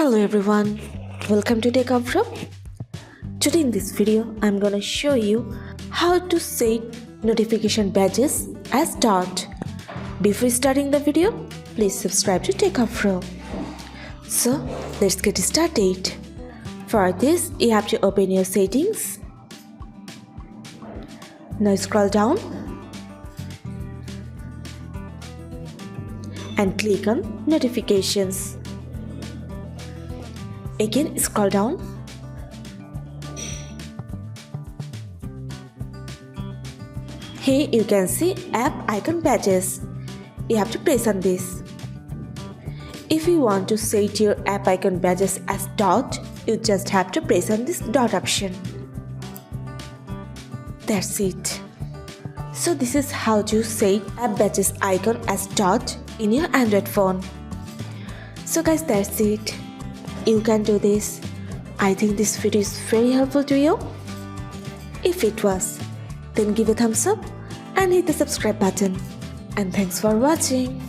Hello everyone, welcome to Techavro. Today in this video, I'm gonna show you how to set notification badges as dot. Before starting the video, please subscribe to Techavro. So let's get started. For this, you have to open your settings. Now scroll down and click on notifications. Again, scroll down here. You can see app icon badges. You have to press on this. If you want to set your app icon badges as dot, you just have to press on this dot option. That's it. So this is how to set app badges icon as dot in your Android phone. So guys, that's it. You can do this. I think this video is very helpful to you. If it was, then give a thumbs up and hit the subscribe button. And thanks for watching.